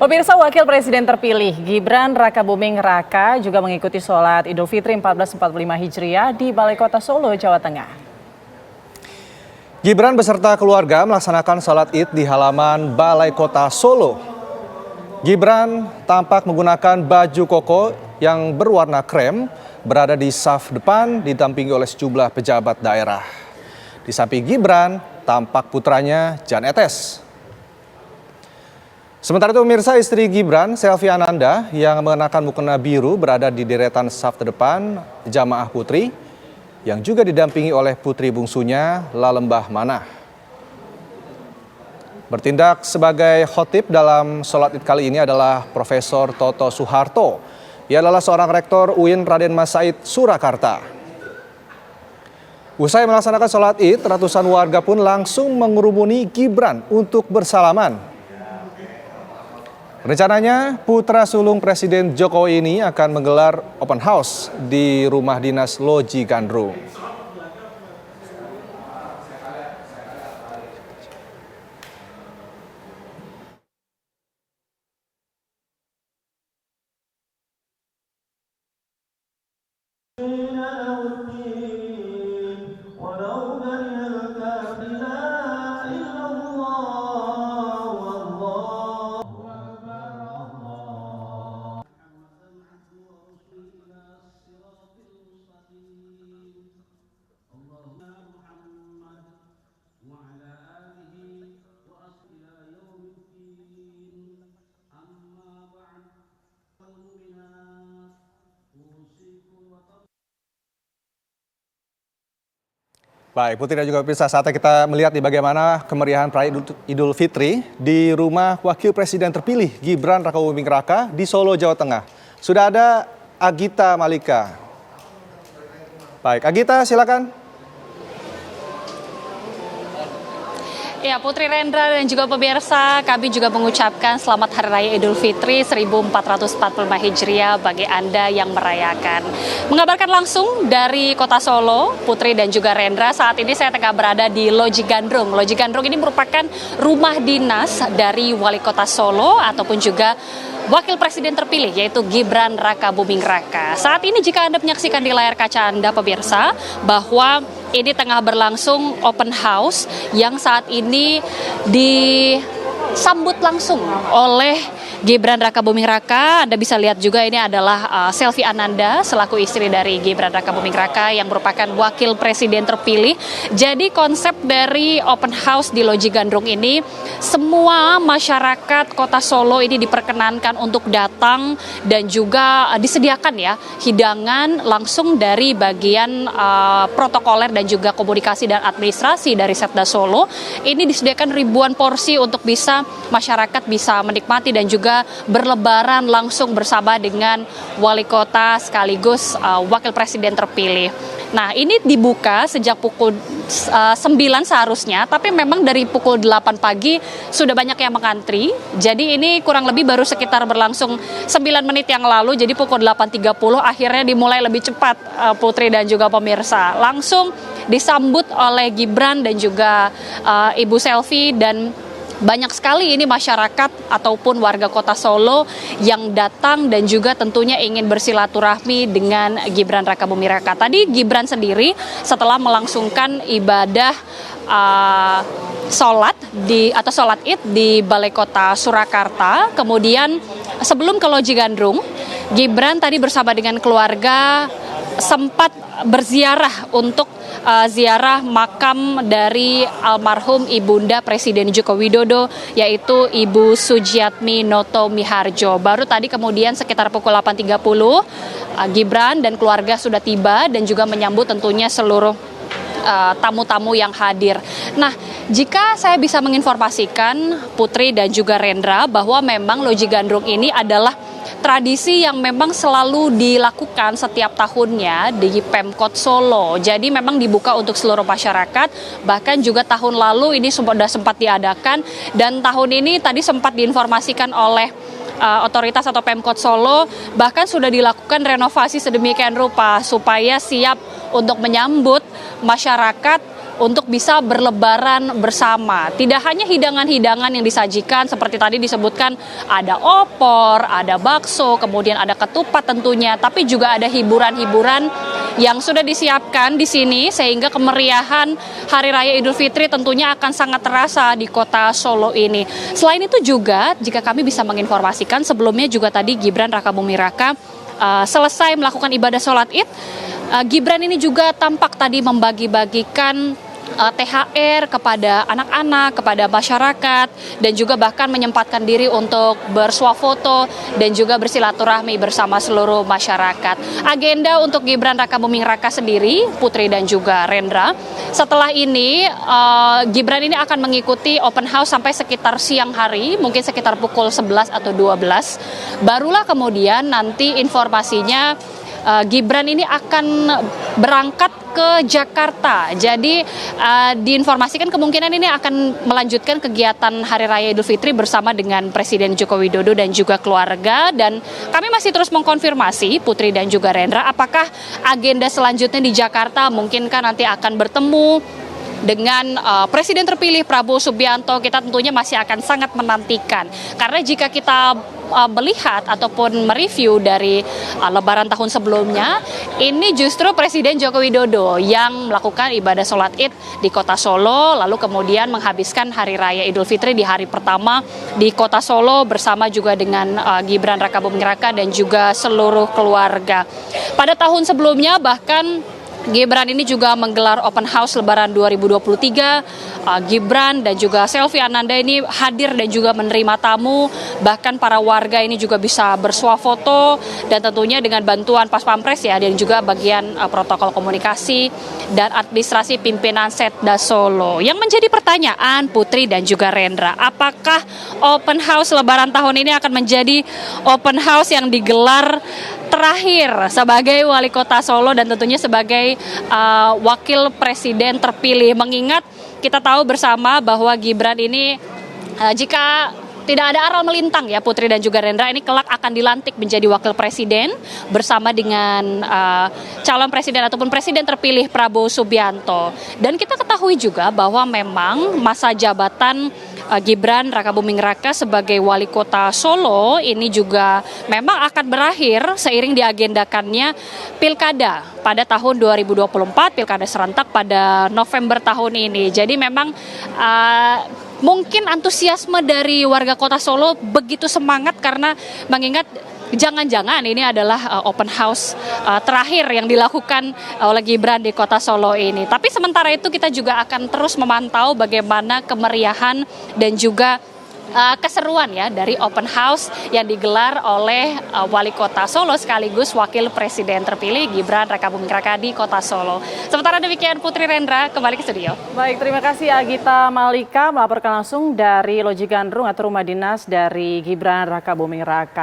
Pemirsa, Wakil Presiden terpilih Gibran Rakabuming Raka juga mengikuti sholat Idul Fitri 1445 Hijriah di Balai Kota Solo, Jawa Tengah. Gibran beserta keluarga melaksanakan sholat Id di halaman Balai Kota Solo. Gibran tampak menggunakan baju koko yang berwarna krem, berada di saf depan didampingi oleh sejumlah pejabat daerah. Di samping Gibran, tampak putranya Jan Etes. Sementara itu pemirsa, istri Gibran, Selvi Ananda, yang mengenakan mukena biru berada di deretan saf terdepan jamaah putri, yang juga didampingi oleh putri bungsunya, Lalembah Manah. Bertindak sebagai khotib dalam sholat Id kali ini adalah Profesor Toto Suharto. Ia adalah seorang rektor UIN Raden Mas Said Surakarta. Usai melaksanakan sholat Id, ratusan warga pun langsung mengerumuni Gibran untuk bersalaman. Rencananya, putra sulung Presiden Jokowi ini akan menggelar open house di rumah dinas Loji Gandrung. Baik, Putri dan juga pemirsa, saatnya kita melihat di bagaimana kemeriahan perayaan Idul Fitri di rumah Wakil Presiden terpilih Gibran Rakabuming Raka di Solo, Jawa Tengah. Sudah ada Agita Malika. Baik, Agita silakan. Ya, Putri Rendra dan juga pemirsa, kami juga mengucapkan selamat Hari Raya Idul Fitri 1445 Hijriah bagi Anda yang merayakan. Mengabarkan langsung dari Kota Solo, Putri dan juga Rendra, saat ini saya tengah berada di Loji Gandrung. Loji Gandrung ini merupakan rumah dinas dari Wali Kota Solo ataupun juga Wakil Presiden terpilih, yaitu Gibran Rakabuming Raka. Saat ini jika Anda menyaksikan di layar kaca Anda pemirsa, bahwa ini tengah berlangsung open house yang saat ini disambut langsung oleh Gibran Rakabuming Raka. Anda bisa lihat juga ini adalah Selvi Ananda selaku istri dari Gibran Rakabuming Raka yang merupakan Wakil Presiden terpilih. Jadi konsep dari open house di Loji Gandrung ini, semua masyarakat Kota Solo ini diperkenankan untuk datang dan juga disediakan ya hidangan langsung dari bagian protokoler dan juga komunikasi dan administrasi dari Setda Solo. Ini disediakan ribuan porsi untuk bisa masyarakat bisa menikmati dan juga berlebaran langsung bersama dengan wali kota sekaligus wakil presiden terpilih. Nah, ini dibuka sejak pukul 9 seharusnya, tapi memang dari pukul 8 pagi sudah banyak yang mengantri. Jadi ini kurang lebih baru sekitar berlangsung 9 menit yang lalu, jadi pukul 8.30 akhirnya dimulai lebih cepat, Putri dan juga pemirsa. Langsung disambut oleh Gibran dan juga Ibu Selvi, dan banyak sekali ini masyarakat ataupun warga Kota Solo yang datang dan juga tentunya ingin bersilaturahmi dengan Gibran Rakabuming Raka. Tadi Gibran sendiri setelah melangsungkan ibadah sholat Id di Balai Kota Surakarta, kemudian sebelum ke Loji Gandrung, Gibran tadi bersama dengan keluarga sempat berziarah untuk ziarah makam dari almarhum Ibunda Presiden Joko Widodo, yaitu Ibu Sujiatmi Noto Miharjo. Baru tadi kemudian sekitar pukul 8.30 Gibran dan keluarga sudah tiba dan juga menyambut tentunya seluruh tamu-tamu yang hadir. Nah, jika saya bisa menginformasikan Putri dan juga Rendra bahwa memang Loji Gandrung ini adalah tradisi yang memang selalu dilakukan setiap tahunnya di Pemkot Solo. Jadi memang dibuka untuk seluruh masyarakat, bahkan juga tahun lalu ini sudah sempat diadakan, dan tahun ini tadi sempat diinformasikan oleh otoritas atau Pemkot Solo, bahkan sudah dilakukan renovasi sedemikian rupa supaya siap untuk menyambut masyarakat untuk bisa berlebaran bersama. Tidak hanya hidangan-hidangan yang disajikan seperti tadi disebutkan ada opor, ada bakso, kemudian ada ketupat tentunya, tapi juga ada hiburan-hiburan yang sudah disiapkan di sini sehingga kemeriahan Hari Raya Idul Fitri tentunya akan sangat terasa di kota Solo ini. Selain itu juga jika kami bisa menginformasikan sebelumnya juga tadi Gibran Rakabuming Raka selesai melakukan ibadah sholat Id, Gibran ini juga tampak tadi membagi-bagikan THR kepada anak-anak, kepada masyarakat, dan juga bahkan menyempatkan diri untuk bersuah foto dan juga bersilaturahmi bersama seluruh masyarakat. Agenda untuk Gibran Rakabuming Raka sendiri, Putri dan juga Rendra, setelah ini Gibran ini akan mengikuti open house sampai sekitar siang hari, mungkin sekitar pukul 11 atau 12. Barulah kemudian nanti informasinya Gibran ini akan berangkat ke Jakarta. Jadi diinformasikan kemungkinan ini akan melanjutkan kegiatan Hari Raya Idul Fitri bersama dengan Presiden Joko Widodo dan juga keluarga. Dan kami masih terus mengkonfirmasi Putri dan juga Rendra apakah agenda selanjutnya di Jakarta mungkinkah nanti akan bertemu dengan Presiden terpilih Prabowo Subianto. Kita tentunya masih akan sangat menantikan. Karena jika kita melihat ataupun mereview dari Lebaran tahun sebelumnya, ini justru Presiden Joko Widodo yang melakukan ibadah sholat Id di kota Solo, lalu kemudian menghabiskan Hari Raya Idul Fitri di hari pertama di kota Solo bersama juga dengan Gibran Rakabuming Raka dan juga seluruh keluarga. Pada tahun sebelumnya bahkan Gibran ini juga menggelar open house Lebaran 2023. Gibran dan juga Selvi Ananda ini hadir dan juga menerima tamu. Bahkan para warga ini juga bisa bersuah foto dan tentunya dengan bantuan Pas Pampres ya, dan juga bagian protokol komunikasi dan administrasi pimpinan Setda Solo. Yang menjadi pertanyaan Putri dan juga Rendra, apakah open house Lebaran tahun ini akan menjadi open house yang digelar terakhir sebagai wali kota Solo dan tentunya sebagai wakil presiden terpilih, mengingat kita tahu bersama bahwa Gibran ini jika tidak ada aral melintang ya Putri dan juga Rendra, ini kelak akan dilantik menjadi wakil presiden bersama dengan calon presiden ataupun presiden terpilih Prabowo Subianto. Dan kita ketahui juga bahwa memang masa jabatan Gibran Rakabuming Raka sebagai wali kota Solo ini juga memang akan berakhir seiring diagendakannya pilkada pada tahun 2024, pilkada serentak pada November tahun ini. Jadi memang mungkin antusiasme dari warga kota Solo begitu semangat karena mengingat jangan-jangan ini adalah open house terakhir yang dilakukan oleh Gibran di kota Solo ini. Tapi sementara itu kita juga akan terus memantau bagaimana kemeriahan dan juga keseruan ya dari open house yang digelar oleh wali kota Solo sekaligus wakil presiden terpilih Gibran Rakabuming Raka di kota Solo. Sementara demikian Putri Rendra kembali ke studio. Baik, terima kasih Agita Malika melaporkan langsung dari Loji Gandrung atau rumah dinas dari Gibran Rakabuming Raka.